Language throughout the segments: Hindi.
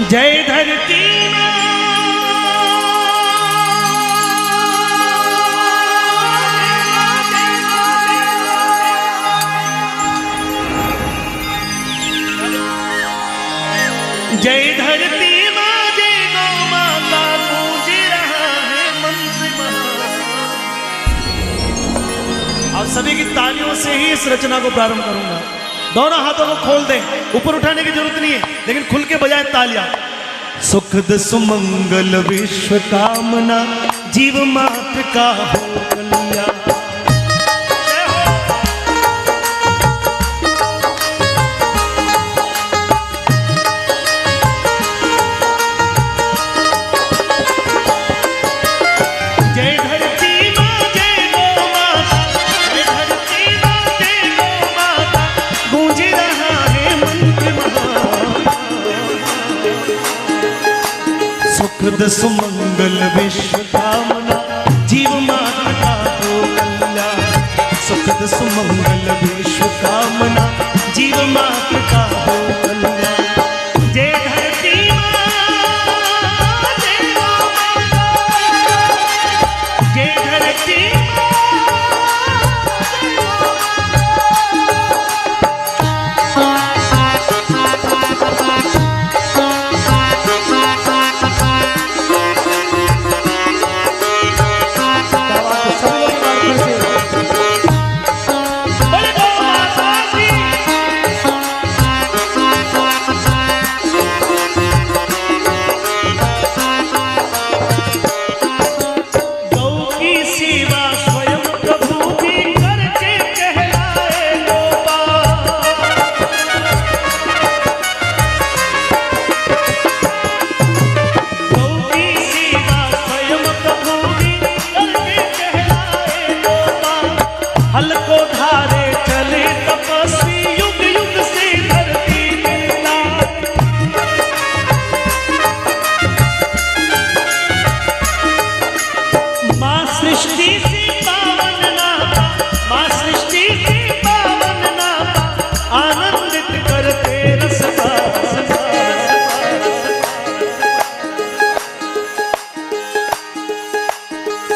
जय धरती माँ, जय धरती माँ, जय गौ माता, गूंज रहा है मंत्र महान। आप सभी की तालियों से ही इस रचना को प्रारंभ करूंगा। दोनों हाथों को खोल दें, ऊपर उठाने की जरूरत नहीं है, लेकिन खुल के बजाय तालियां। सुखद सुमंगल विश्व कामना, जीव मात्र का हो कल्याण। सुखद सुमंगल विश्व कामना, जीव मात्र का हो कल्याण। सुखद सुमंगल विश्व कामना, जीव मात्र का हो कल्याण। जय धरती माँ, जय गौ माता, जय धरती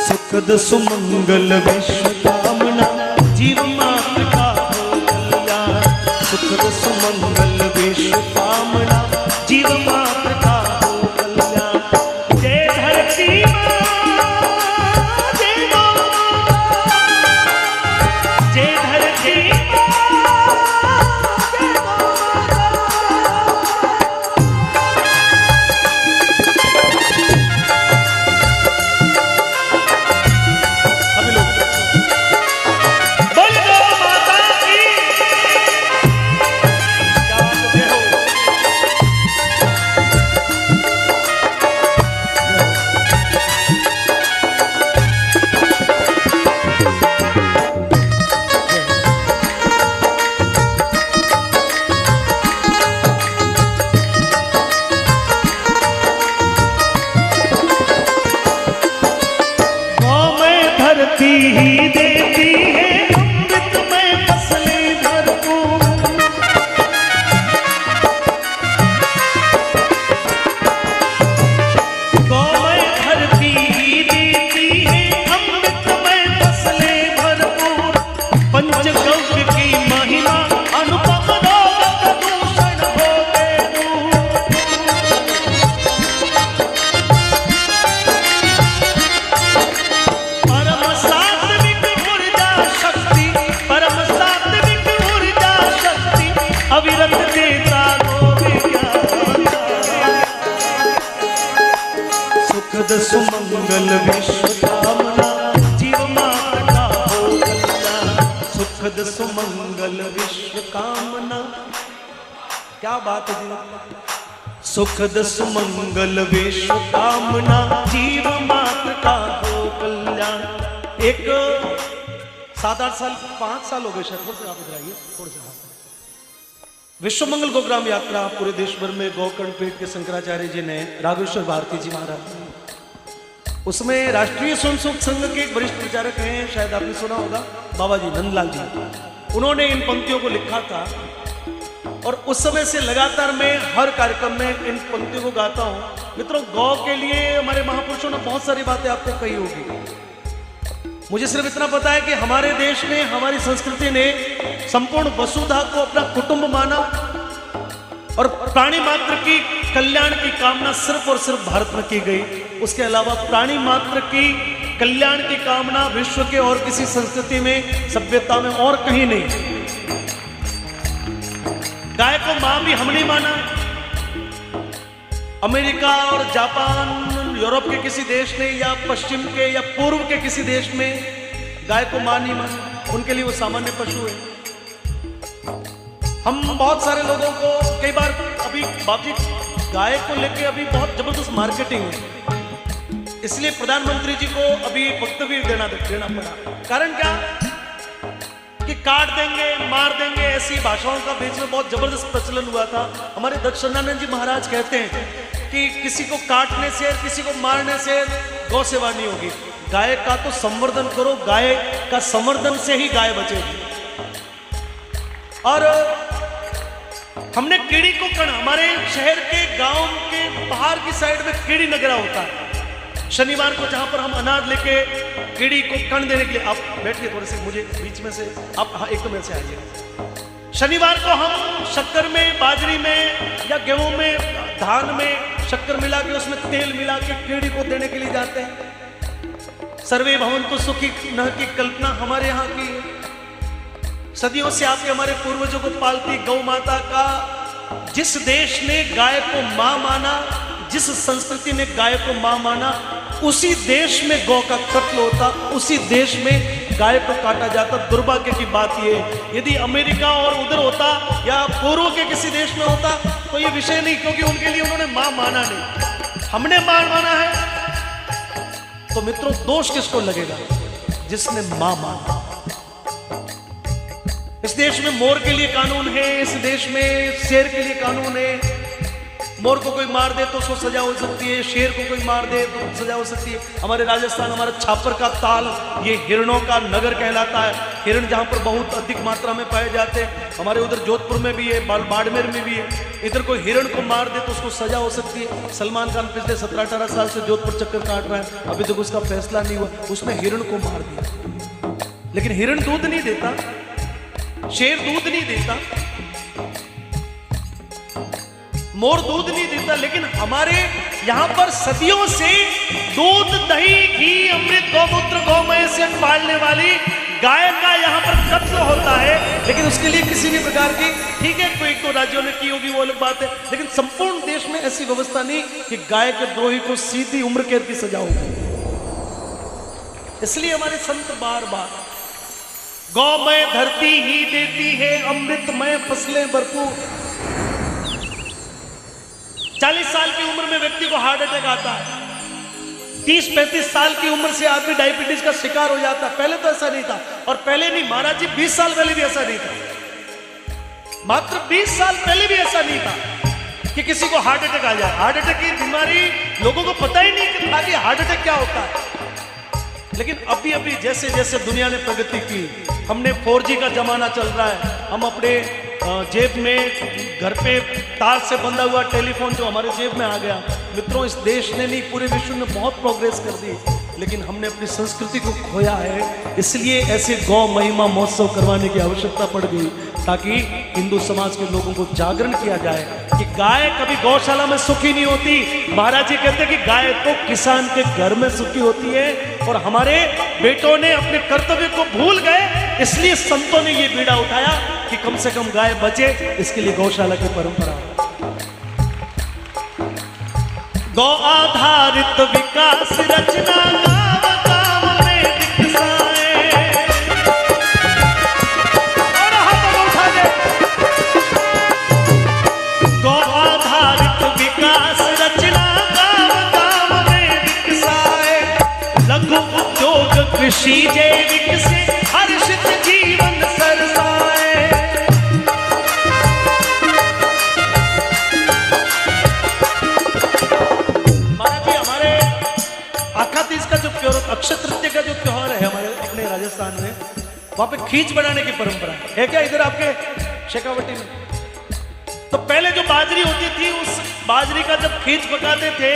सुखद सुमंगल विश्व कामना, जीव मात्र का हो कल्याण। सुखद सुमंगल विश्व कामना, जीव मात्र का हो कल्याण। जय धरती माँ, जय गौ माता, जय धरती माँ, जय गौ माता। ही देती है अमृत में फसलें भरपूर। गौएं धरती ही देती है अमृत में फसलें भरपूर। पंचगव्य की महिमा अनुपम, रोग प्रदूषण हो गए दूर। अविरत देता सुखद सुमंगल विश्व कामना, जीव मात्र का हो कल्याण। सुखद सुमंगल विश्व कामना, क्या बात है जी। सुखद सुमंगल विश्व कामना, जीव मात्र का हो कल्याण। एक 7-8 साल 5 साल हो गए शायद, थोड़ा सा आप इधर आइए, थोड़ा सा। विश्व मंगल गोग्राम यात्रा पूरे देश भर में गोकर्ण पीठ के शंकराचार्य जी ने, राघवेश्वर भारती जी महाराज, उसमें राष्ट्रीय स्वयंसेवक संघ के एक वरिष्ठ प्रचारक हैं, शायद आपने सुना होगा, बाबा जी नंदलाल जी। उन्होंने इन पंक्तियों को लिखा था और उस समय से लगातार मैं हर कार्यक्रम में इन पंक्तियों को गाता हूं। मित्रों, गौ के लिए हमारे महापुरुषों ने बहुत सारी बातें आपको कही होगी। मुझे सिर्फ इतना पता है कि हमारे देश में, हमारी संस्कृति ने संपूर्ण वसुधा को अपना कुटुंब माना और प्राणी मात्र की कल्याण की कामना सिर्फ और सिर्फ भारत में की गई। उसके अलावा प्राणी मात्र की कल्याण की कामना विश्व के और किसी संस्कृति में, सभ्यता में और कहीं नहीं। गाय को मां भी हम नहीं माना। अमेरिका और जापान, यूरोप के किसी देश ने या पश्चिम के या पूर्व के किसी देश में गाय को मां नहीं माना। उनके लिए वो सामान्य पशु है। हम बहुत सारे लोगों को कई बार अभी बाबू गाय को लेके अभी बहुत जबरदस्त मार्केटिंग है, इसलिए प्रधानमंत्री जी को अभी वक्तव्य देना पड़ा। कारण क्या कि काट देंगे, मार देंगे, ऐसी भाषाओं का बीच में बहुत जबरदस्त प्रचलन हुआ था। हमारे दक्षिणानंद जी महाराज कहते हैं कि किसी को काटने से, किसी को मारने से गौ सेवा नहीं होगी। गाय का तो संवर्धन करो, गाय का संवर्धन से ही गाय बचेगी। और हमने कीड़ी को कण, हमारे शहर के गांव के बाहर की साइड में कीड़ी नगरा होता है। शनिवार को जहां पर हम अनाज लेके कीड़ी को कण देने के लिए, आप बैठिए थोड़े से, मुझे बीच में से आप, हाँ एक तो मेरे से आइए। शनिवार को हम शक्कर में, बाजरी में या गेहूं में, धान में शक्कर मिला के उसमें तेल मिला के कीड़ी को देने के लिए जाते हैं। सर्वे भवन्तु सुखी न की कल्पना हमारे यहाँ की है। सदियों से आपके हमारे पूर्वजों को पालती गौ माता का, जिस देश ने गाय को मां माना, जिस संस्कृति ने गाय को मां माना, उसी देश में गौ का कत्ल होता, उसी देश में गाय को काटा जाता। दुर्भाग्य की बात यह, यदि अमेरिका और उधर होता या पूर्व के किसी देश में होता तो ये विषय नहीं, क्योंकि उनके लिए उन्होंने मां माना नहीं, हमने मां माना है। तो मित्रों, दोष किसको लगेगा? जिसने मां माना। इस देश में मोर के लिए कानून है, इस देश में शेर के लिए कानून है। मोर को कोई मार दे तो उसको सजा हो सकती है, शेर को कोई मार दे तो सजा हो सकती है। हमारे राजस्थान, हमारा छापर का ताल, ये हिरणों का नगर कहलाता है। हिरण जहाँ पर बहुत अधिक मात्रा में पाए जाते हैं। हमारे उधर जोधपुर में भी है, बाड़मेर में भी है। इधर कोई हिरण को मार दे तो उसको सजा हो सकती है। सलमान खान पिछले 17-18 साल से जोधपुर चक्कर काट रहा है, अभी तक उसका फैसला नहीं हुआ। उसने हिरण को मार दिया, लेकिन हिरण दूध नहीं देता, शेर दूध नहीं देता, मोर दूध नहीं देता। लेकिन हमारे यहाँ पर सदियों से दूध, दही, घी, अमृत, गौमूत्र, गौमय से पालने वाली गाय का यहाँ पर कत्ल होता है। लेकिन उसके लिए किसी भी प्रकार की, ठीक है कोई तो राज्यों ने की होगी, वो अलग बात है, लेकिन संपूर्ण देश में ऐसी व्यवस्था नहीं कि गाय के द्रोही को सीधी उम्र कैद की सजा होगी। इसलिए हमारे संत बार बार गौमय धरती ही देती है अमृतमय फसलें भरपूर। 40 साल की उम्र में व्यक्ति को हार्ट अटैक आता है, 30-35 साल की उम्र से आदमी डायबिटीज का शिकार हो जाता है। पहले तो ऐसा नहीं था, और पहले नहीं महाराज जी, 20 साल पहले भी ऐसा नहीं था। मात्र 20 साल पहले भी ऐसा नहीं था कि किसी को हार्ट अटैक आ जाए। हार्ट अटैक की बीमारी लोगों को पता ही नहीं था कि हार्ट अटैक क्या होता है। लेकिन अभी अभी जैसे जैसे दुनिया ने प्रगति की, हमने 4G का जमाना चल रहा है, हम अपने जेब में, घर पे तार से बंधा हुआ टेलीफोन जो हमारे जेब में आ गया। मित्रों, इस देश ने नहीं, पूरे विश्व ने बहुत प्रोग्रेस कर दी, लेकिन हमने अपनी संस्कृति को खोया है। इसलिए ऐसे गौ महिमा महोत्सव करवाने की आवश्यकता पड़ गई, ताकि हिंदू समाज के लोगों को जागरण किया जाए कि गाय कभी गौशाला में सुखी नहीं होती। महाराज जी कहते हैं कि गाय तो किसान के घर में सुखी होती है, और हमारे बेटों ने अपने कर्तव्य को भूल गए। इसलिए संतों ने ये बीड़ा उठाया कि कम से कम गाय बचे, इसके लिए गौशाला की परंपरा। गौ आधारित विकास रचना गाँव गाँव में दिखसाए। और हाथ उठा दे। गौ आधारित विकास रचना गाँव गाँव में दिखसाए। लघु उद्योग कृषि जैविक से हर्षित जीवन सरसाए। अक्षय तृतीया का जो त्योहार है हमारे अपने राजस्थान में, वहां पे खींच बनाने की परंपरा है क्या? इधर आपके शेखावटी में पहले जो बाजरी होती थी, उस बाजरी का जब खींच पकाते थे,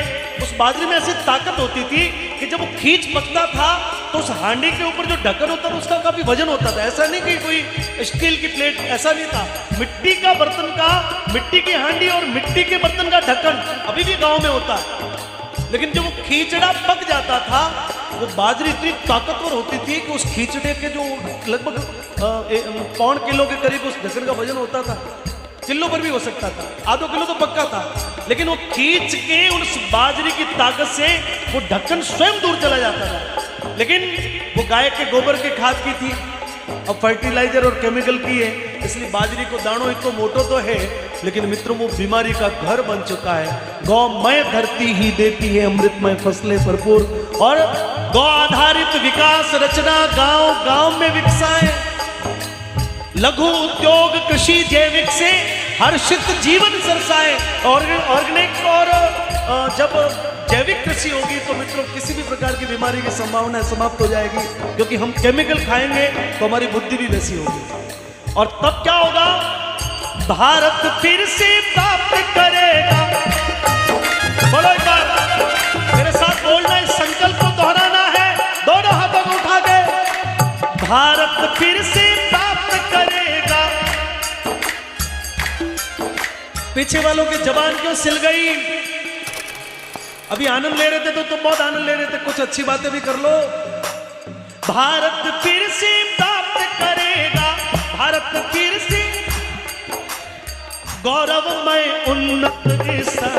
उस बाजरी में ऐसी ताकत होती थी कि जब वो खींच पकता था तो उस हांडी के ऊपर जो ढक्कन होता था उसका काफी वजन होता था। ऐसा नहीं कि कोई स्टील की प्लेट, ऐसा नहीं था। मिट्टी का बर्तन का, मिट्टी की हांडी और मिट्टी के बर्तन का ढक्कन अभी भी गांव में होता है। लेकिन जब वो खींचड़ा पक जाता था, वो बाजरी इतनी ताकतवर होती थी कि उस खींचड़े के जो लगभग 1.5 किलो के करीब उस ढक्कन का वजन होता था। किलो पर भी हो सकता था, आधो किलो तो पक्का था। लेकिन वो खींच के उस बाजरी की ताकत से वो ढक्कन स्वयं दूर चला जाता था। लेकिन वो गाय के गोबर के खाद की थी, अब फर्टिलाइजर और केमिकल की है, इसलिए बाजरी को दानों इतना मोटो तो है, लेकिन मित्रों वो बीमारी का घर बन चुका है। गौमय धरती ही देती है अमृतमय फसलें भरपूर, और गौ आधारित विकास रचना गांव गांव में विकसाएं। लघु उद्योग कृषि जैविक से हर्षित जीवन सरसाए। ऑर्गेनिक और जब जैविक कृषि होगी तो मित्रों किसी भी प्रकार की बीमारी की संभावना समाप्त हो जाएगी, क्योंकि हम केमिकल खाएंगे तो हमारी बुद्धि भी वैसी होगी। और तब क्या होगा? भारत फिर से प्राप्त करेगा। बोलो एक बार मेरे साथ बोलना, इस संकल्प को दोहराना है, दोनों हाथों को उठा के। भारत फिर से प्राप्त करेगा। पीछे वालों की जबान क्यों सिल गई? अभी आनंद ले रहे थे तो तुम बहुत आनंद ले रहे थे, कुछ अच्छी बातें भी कर लो। भारत फिर से प्राप्त करेगा, भारत फिर से गौरवमय उन्नत दिशा,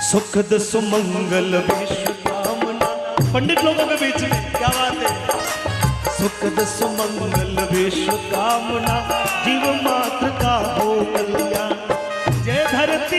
सुखद सुमंगल विश्व कामना। पंडित लोगों के बीच में क्या बात है? सुखद सुमंगल विश्व कामना, जीव मात्र का हो कल्याण। जय धरती।